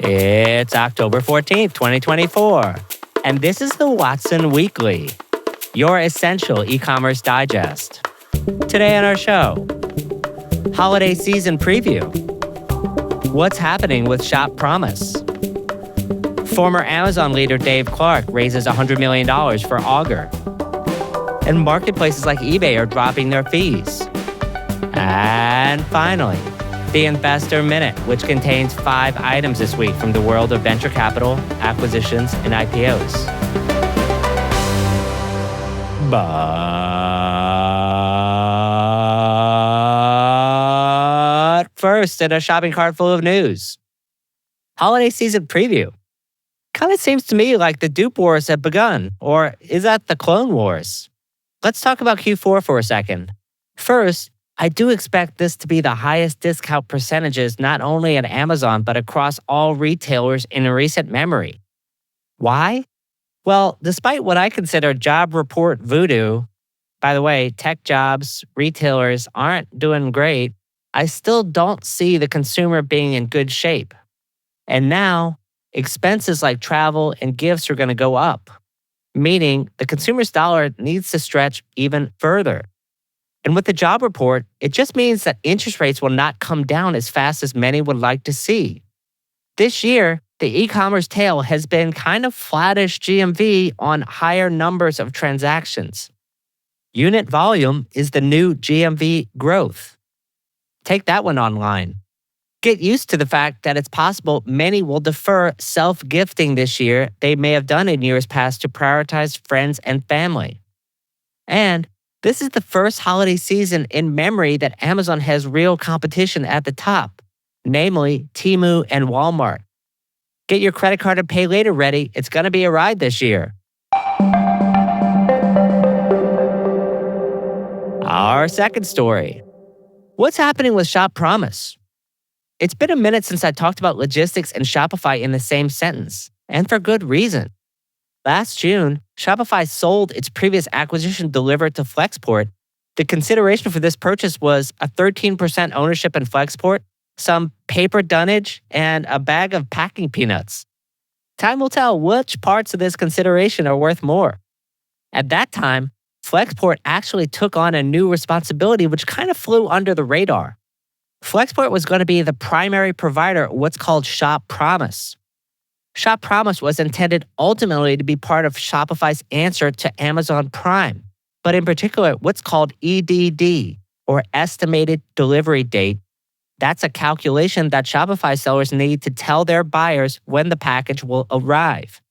It's October 14th, 2024, and this is the Watson Weekly, your essential e-commerce digest. Today on our show, holiday season preview. What's happening with Shop Promise? Former Amazon leader Dave Clark raises $100 million for Augur. And marketplaces like eBay are dropping their fees. And finally, the Investor Minute, which contains 5 items this week from the world of venture capital, acquisitions, and IPOs. But first, in a shopping cart full of news. Holiday season preview. Kind of seems to me like the dupe wars have begun, or is that the clone wars? Let's talk about Q4 for a second. First, I do expect this to be the highest discount percentages not only at Amazon but across all retailers in recent memory. Why? Well, despite what I consider job report voodoo, by the way, tech jobs, retailers aren't doing great, I still don't see the consumer being in good shape. And now, expenses like travel and gifts are going to go up, meaning the consumer's dollar needs to stretch even further. And with the job report, it just means that interest rates will not come down as fast as many would like to see. This year, the e-commerce tail has been kind of flattish GMV on higher numbers of transactions. Unit volume is the new GMV growth. Take that one online. Get used to the fact that it's possible many will defer self-gifting this year they may have done in years past to prioritize friends and family. And this is the first holiday season in memory that Amazon has real competition at the top, namely Temu and Walmart. Get your credit card and pay later ready. It's going to be a ride this year. Our second story. What's happening with Shop Promise? It's been a minute since I talked about logistics and Shopify in the same sentence, and for good reason. Last June, Shopify sold its previous acquisition Deliver to Flexport. The consideration for this purchase was a 13% ownership in Flexport, some paper dunnage, and a bag of packing peanuts. Time will tell which parts of this consideration are worth more. At that time, Flexport actually took on a new responsibility which kind of flew under the radar. Flexport was going to be the primary provider of what's called Shop Promise. Shop Promise was intended ultimately to be part of Shopify's answer to Amazon Prime, but in particular, what's called EDD, or Estimated Delivery Date. That's a calculation that Shopify sellers need to tell their buyers when the package will arrive.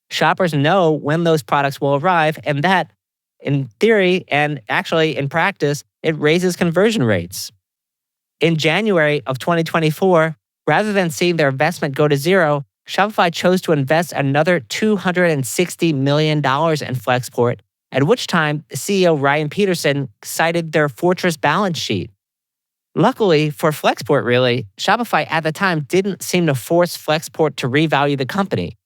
Shoppers know when those products will arrive, and that, in theory and actually in practice, it raises conversion rates. In January of 2024, rather than seeing their investment go to zero, Shopify chose to invest another $260 million in Flexport, at which time CEO Ryan Peterson cited their fortress balance sheet. Luckily for Flexport, really, Shopify at the time didn't seem to force Flexport to revalue the company.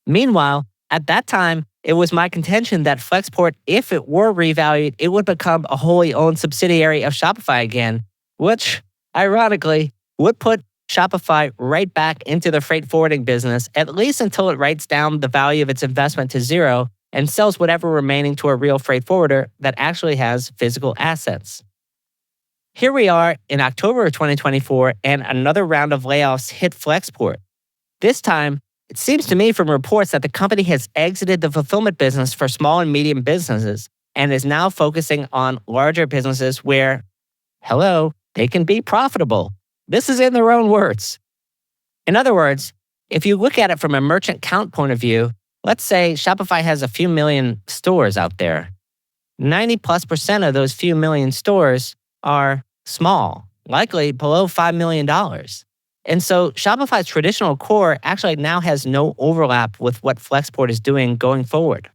Meanwhile, at that time, it was my contention that Flexport, if it were revalued, it would become a wholly owned subsidiary of Shopify again, which, ironically, would put Shopify right back into the freight forwarding business, at least until it writes down the value of its investment to zero and sells whatever remaining to a real freight forwarder that actually has physical assets. Here we are in October of 2024, and another round of layoffs hit Flexport. This time, it seems to me from reports that the company has exited the fulfillment business for small and medium businesses and is now focusing on larger businesses where, they can be profitable. This is in their own words. In other words, if you look at it from a merchant count point of view, let's say Shopify has a few million stores out there. 90+% of those few million stores are small, likely below $5 million. And so Shopify's traditional core actually now has no overlap with what Flexport is doing going forward.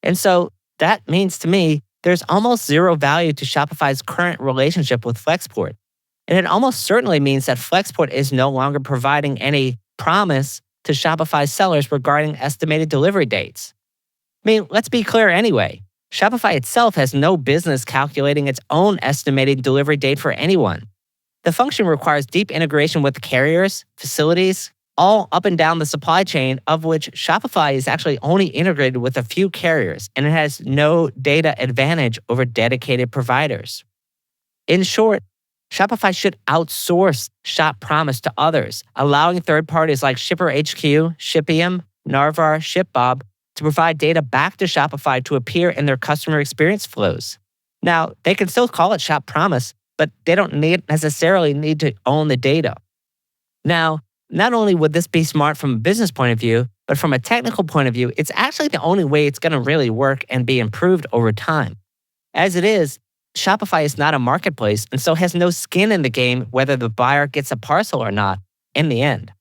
And so that means to me, there's almost zero value to Shopify's current relationship with Flexport. And it almost certainly means that Flexport is no longer providing any promise to Shopify sellers regarding estimated delivery dates. I mean, let's be clear anyway. Shopify itself has no business calculating its own estimated delivery date for anyone. The function requires deep integration with carriers, facilities, all up and down the supply chain, of which Shopify is actually only integrated with a few carriers, and it has no data advantage over dedicated providers. In short, Shopify should outsource Shop Promise to others, allowing third parties like Shipper HQ, Shipium, Narvar, ShipBob to provide data back to Shopify to appear in their customer experience flows. Now, they can still call it Shop Promise, but they don't necessarily need to own the data. Now, not only would this be smart from a business point of view, but from a technical point of view, it's actually the only way it's going to really work and be improved over time. As it is, Shopify is not a marketplace and so has no skin in the game whether the buyer gets a parcel or not in the end.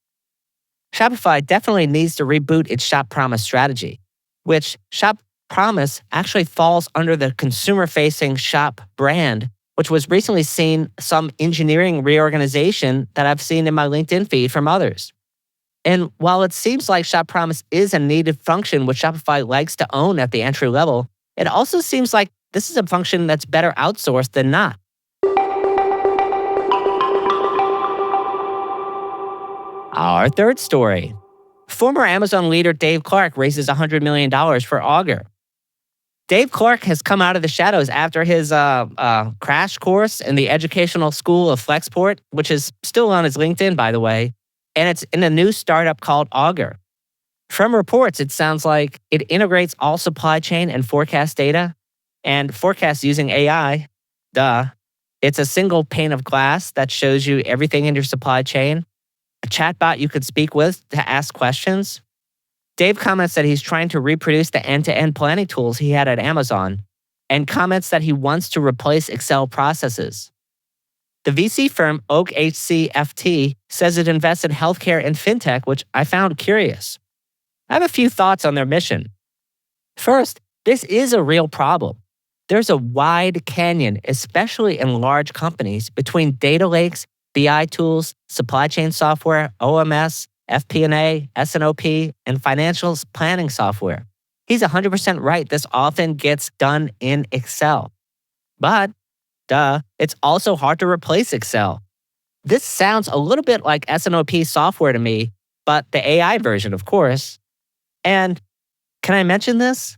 Shopify definitely needs to reboot its Shop Promise strategy, which Shop Promise actually falls under the consumer-facing Shop brand, which was recently seen some engineering reorganization that I've seen in my LinkedIn feed from others. And while it seems like Shop Promise is a native function which Shopify likes to own at the entry level, it also seems like this is a function that's better outsourced than not. Our third story. Former Amazon leader Dave Clark raises $100 million for Augur. Dave Clark has come out of the shadows after his crash course in the Educational School of Flexport, which is still on his LinkedIn, by the way, and it's in a new startup called Augur. From reports, it sounds like it integrates all supply chain and forecast data and forecasts using AI. Duh. It's a single pane of glass that shows you everything in your supply chain, a chatbot you could speak with to ask questions. Dave comments that he's trying to reproduce the end-to-end planning tools he had at Amazon, and comments that he wants to replace Excel processes. The VC firm Oak HCFT says it invests in healthcare and fintech, which I found curious. I have a few thoughts on their mission. First, this is a real problem. There's a wide canyon, especially in large companies, between data lakes, BI tools, supply chain software, OMS, FP&A, S&OP, and financials planning software. He's 100% right. This often gets done in Excel. But, it's also hard to replace Excel. This sounds a little bit like S&OP software to me, but the AI version, of course. And can I mention this?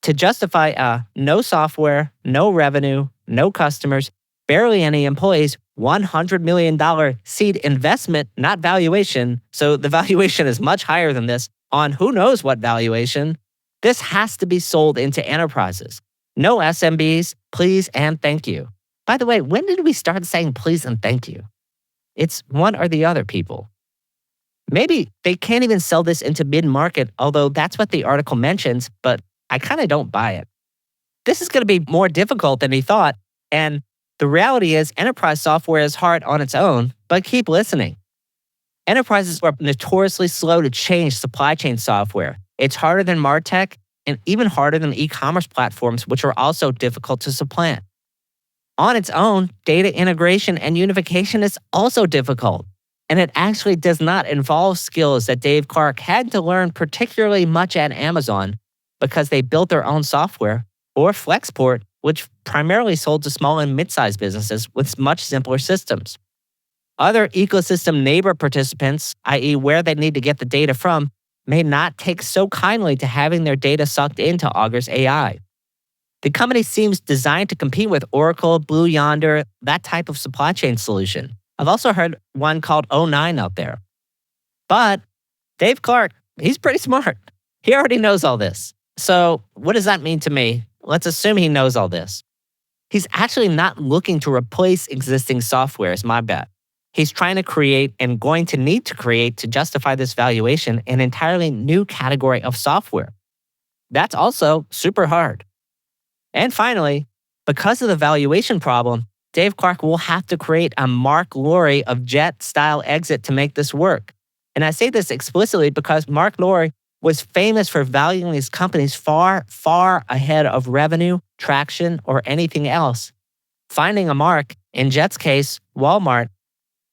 To justify no software, no revenue, no customers, barely any employees, $100 million seed investment, not valuation. So the valuation is much higher than this on who knows what valuation. This has to be sold into enterprises. No SMBs, please and thank you. By the way, when did we start saying please and thank you? It's one or the other, people. Maybe they can't even sell this into mid-market, although that's what the article mentions, but I kind of don't buy it. This is going to be more difficult than he thought, and the reality is enterprise software is hard on its own, but keep listening. Enterprises are notoriously slow to change supply chain software. It's harder than MarTech and even harder than e-commerce platforms, which are also difficult to supplant. On its own, data integration and unification is also difficult, and it actually does not involve skills that Dave Clark had to learn particularly much at Amazon because they built their own software, or Flexport, which primarily sold to small and mid-sized businesses with much simpler systems. Other ecosystem neighbor participants, i.e. where they need to get the data from, may not take so kindly to having their data sucked into Augur's AI. The company seems designed to compete with Oracle, Blue Yonder, that type of supply chain solution. I've also heard one called O9 out there. But Dave Clark, he's pretty smart. He already knows all this. So what does that mean to me? Let's assume he knows all this. He's actually not looking to replace existing software, is my bet. He's trying to create and going to need to create to justify this valuation an entirely new category of software. That's also super hard. And finally, because of the valuation problem, Dave Clark will have to create a Mark Lowry of Jet-style exit to make this work. And I say this explicitly because Mark Lowry was famous for valuing these companies far, far ahead of revenue, traction, or anything else. Finding a mark, in Jet's case, Walmart,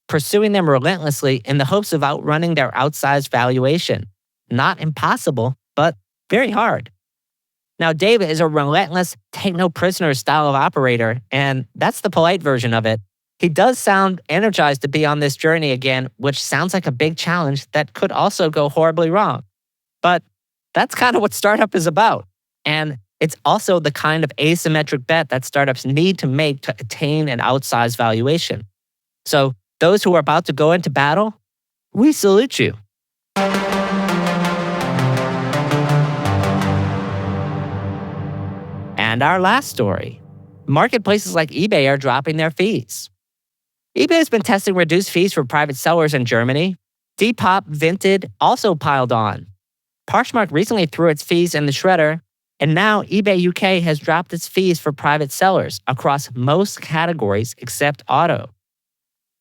pursuing them relentlessly in the hopes of outrunning their outsized valuation. Not impossible, but very hard. Now, Dave is a relentless, take-no-prisoners style of operator, and that's the polite version of it. He does sound energized to be on this journey again, which sounds like a big challenge that could also go horribly wrong. But that's kind of what startup is about. And it's also the kind of asymmetric bet that startups need to make to attain an outsized valuation. So those who are about to go into battle, we salute you. And our last story. Marketplaces like eBay are dropping their fees. eBay has been testing reduced fees for private sellers in Germany. Depop, Vinted also piled on. Poshmark recently threw its fees in the shredder, and now eBay UK has dropped its fees for private sellers across most categories except auto.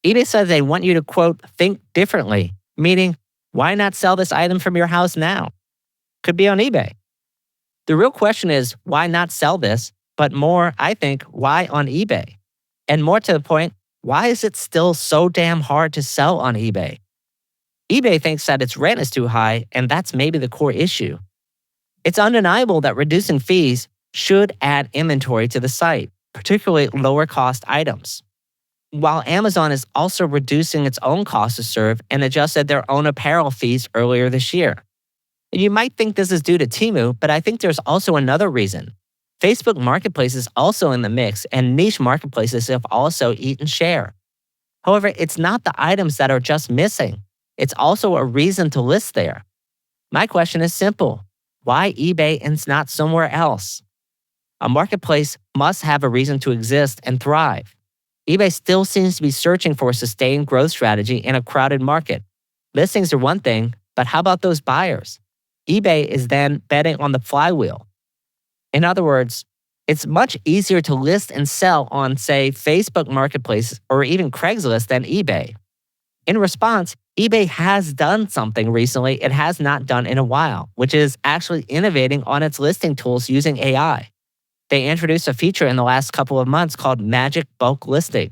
eBay says they want you to, quote, think differently, meaning, why not sell this item from your house now? Could be on eBay. The real question is, why not sell this? But more, I think, why on eBay? And more to the point, why is it still so damn hard to sell on eBay? eBay thinks that its rent is too high, and that's maybe the core issue. It's undeniable that reducing fees should add inventory to the site, particularly lower-cost items. While Amazon is also reducing its own cost to serve and adjusted their own apparel fees earlier this year. And you might think this is due to Temu, but I think there's also another reason. Facebook Marketplace is also in the mix, and niche marketplaces have also eaten share. However, it's not the items that are just missing. It's also a reason to list there. My question is simple. Why eBay and not somewhere else? A marketplace must have a reason to exist and thrive. eBay still seems to be searching for a sustained growth strategy in a crowded market. Listings are one thing, but how about those buyers? eBay is then betting on the flywheel. In other words, it's much easier to list and sell on, say, Facebook Marketplace or even Craigslist than eBay. In response, eBay has done something recently it has not done in a while, which is actually innovating on its listing tools using AI. They introduced a feature in the last couple of months called Magic Bulk Listing.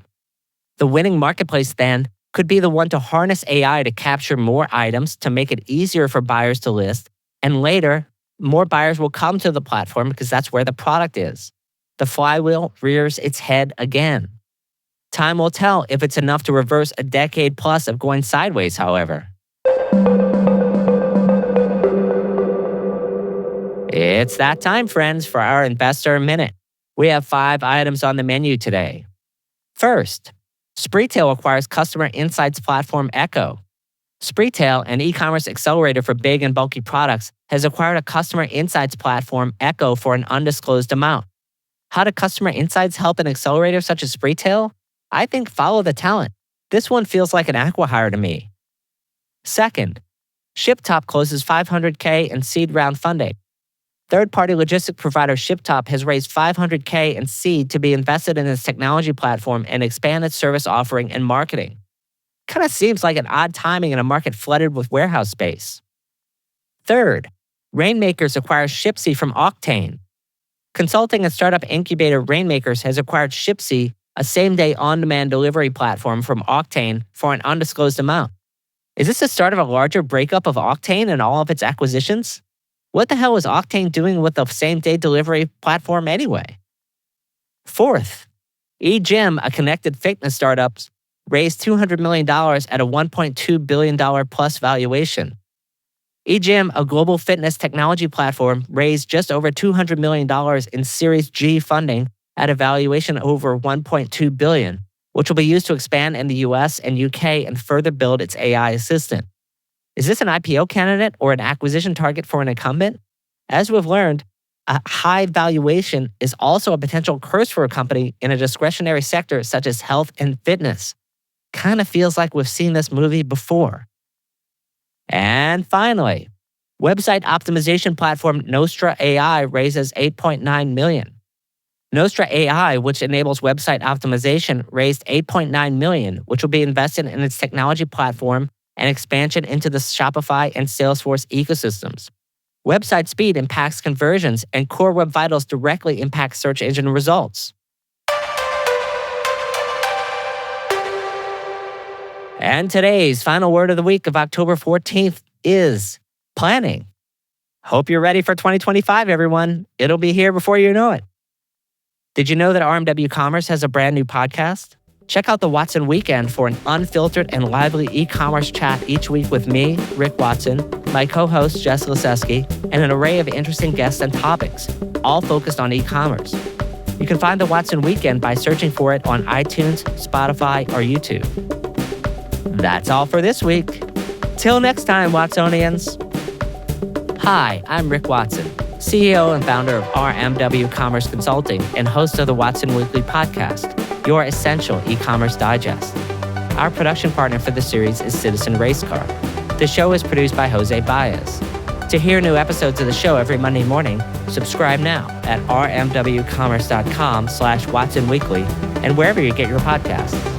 The winning marketplace then could be the one to harness AI to capture more items to make it easier for buyers to list, and later, more buyers will come to the platform because that's where the product is. The flywheel rears its head again. Time will tell if it's enough to reverse a decade plus of going sideways, however. It's that time, friends, for our Investor Minute. We have 5 items on the menu today. First, Spreetail acquires customer insights platform Echo. Spreetail, an e-commerce accelerator for big and bulky products, has acquired a customer insights platform, Echo, for an undisclosed amount. How do customer insights help an accelerator such as Spreetail? I think follow the talent. This one feels like an acqui-hire to me. Second, ShipTop closes $500K in seed round funding. Third-party logistic provider ShipTop has raised $500K in seed to be invested in its technology platform and expand its service offering and marketing. Kind of seems like an odd timing in a market flooded with warehouse space. Third, Rainmakers acquires Shipsy from Octane. Consulting and startup incubator Rainmakers has acquired Shipsy, a same-day on-demand delivery platform from Octane, for an undisclosed amount. Is this the start of a larger breakup of Octane and all of its acquisitions? What the hell is Octane doing with the same-day delivery platform anyway? Fourth, eGym, a connected fitness startup, raised $200 million at a $1.2 billion plus valuation. eGym, a global fitness technology platform, raised just over $200 million in Series G funding at a valuation over $1.2 billion, which will be used to expand in the US and UK and further build its AI assistant. Is this an IPO candidate or an acquisition target for an incumbent? As we've learned, a high valuation is also a potential curse for a company in a discretionary sector such as health and fitness. Kind of feels like we've seen this movie before. And finally, website optimization platform Nostra AI raises $8.9 million. Nostra AI, which enables website optimization, raised $8.9 million, which will be invested in its technology platform and expansion into the Shopify and Salesforce ecosystems. Website speed impacts conversions, and Core Web Vitals directly impact search engine results. And today's final word of the week of October 14th is planning. Hope you're ready for 2025, everyone. It'll be here before you know it. Did you know that RMW Commerce has a brand new podcast? Check out the Watson Weekend for an unfiltered and lively e-commerce chat each week with me, Rick Watson, my co-host Jess Liseski, and an array of interesting guests and topics, all focused on e-commerce. You can find the Watson Weekend by searching for it on iTunes, Spotify, or YouTube. That's all for this week. Till next time, Watsonians. Hi, I'm Rick Watson, CEO and founder of RMW Commerce Consulting and host of the Watson Weekly podcast, your essential e-commerce digest. Our production partner for the series is Citizen Racecar. The show is produced by Jose Baez. To hear new episodes of the show every Monday morning, subscribe now at rmwcommerce.com/Watson Weekly and wherever you get your podcasts.